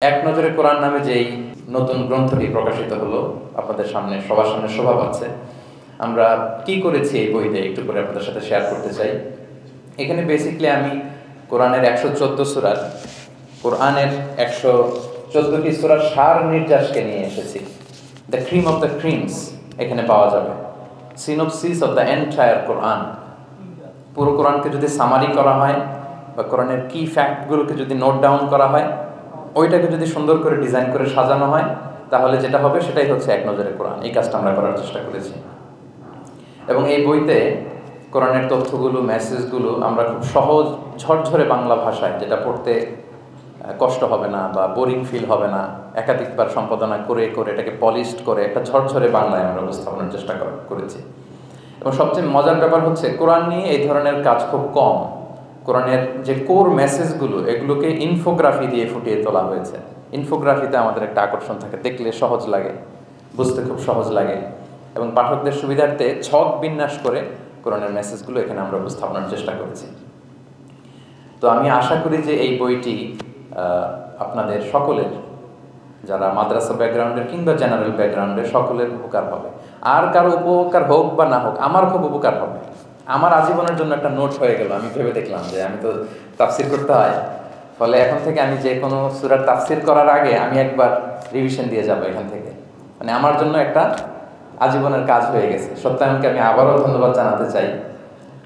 এক নজরে কোরআন নামে যেই নতুন গ্রন্থটি প্রকাশিত হলো আপনাদের সামনে সবার সামনে শোভা পাচ্ছে। আমরা কি করেছি এই বইতে একটু করে আপনাদের সাথে শেয়ার করতে চাই। এখানে বেসিক্যালি আমি কোরআনের 114 সূরার কোরআনের 114টি সূরার সার নির্যাসকে নিয়ে এসেছি। The cream of the creams এখানে পাওয়া যাবে। সিনোপসিস অফ দ্য এন্টায়ার কোরআন। পুরো কোরআনকে যদি সামারি করা হয় বা কোরআনের কি ফ্যাক্টগুলোকে যদি নোট ডাউন করা হয়, ওইটাকে যদি সুন্দর করে ডিজাইন করে সাজানো হয়, তাহলে যেটা হবে সেটাই হচ্ছে এক নজরে কোরআন। এই কাজটা আমরা করার চেষ্টা করেছি এবং এই বইতে কোরআনের তথ্যগুলো, মেসেজগুলো আমরা খুব সহজ ঝরঝরে বাংলা ভাষায়, যেটা পড়তে কষ্ট হবে না বা বোরিং ফিল হবে না, একাধিকবার সম্পাদনা করে করে এটাকে পলিশড করে একটা ঝরঝরে বাংলায় আমরা উপস্থাপনের চেষ্টা করেছি। এবং সবচেয়ে মজার ব্যাপার হচ্ছে কোরআন নিয়ে এই ধরনের কাজ খুব কম। কোরআনের যে কোর মেসেজগুলো, এগুলোকে ইনফোগ্রাফি দিয়ে ফুটিয়ে তোলা হয়েছে। ইনফোগ্রাফিতে আমাদের একটা আকর্ষণ থাকে, দেখলে সহজ লাগে, বুঝতে খুব সহজ লাগে এবং পাঠকদের সুবিধার্থে ছক বিন্যাস করে কোরআনের মেসেজগুলো এখানে আমরা উপস্থাপনের চেষ্টা করেছি। তো আমি আশা করি যে এই বইটি আপনাদের সকলের, যারা মাদ্রাসা ব্যাকগ্রাউন্ডের কিংবা জেনারেল ব্যাকগ্রাউন্ডের, সকলের উপকার হবে। আর কারো উপকার হোক বা না হোক, আমার খুব উপকার হবে। আমার আজীবনের জন্য একটা নোট হয়ে গেল। আমি ভেবে দেখলাম যে আমি তো তাফসির করতে হয়, ফলে এখন থেকে আমি যে কোনো সূরার তাফসির করার আগে আমি একবার রিভিশন দিয়ে যাব এখান থেকে। মানে আমার জন্য একটা আজীবনের কাজ হয়ে গেছে। সত্যায়নকে আমি আবারও ধন্যবাদ জানাতে চাই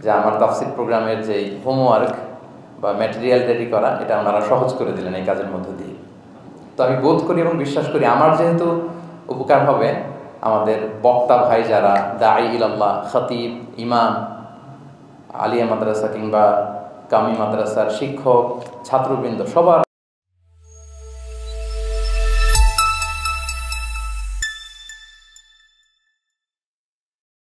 যে আমার তাফসির প্রোগ্রামের যেই হোমওয়ার্ক বা ম্যাটেরিয়াল রেডি করা, এটা ওনারা সহজ করে দিলেন এই কাজের মধ্য দিয়ে। তো আমি বোধ করি এবং বিশ্বাস করি আমার যেহেতু উপকার হবে, আমাদের বক্তা ভাই যারা দাঈ ইলাল্লাহ, খতিব, ইমাম, আলিয়া মাদ্রাসা কিংবা কামি মাদ্রাসার শিক্ষক, ছাত্রবৃন্দ, সবার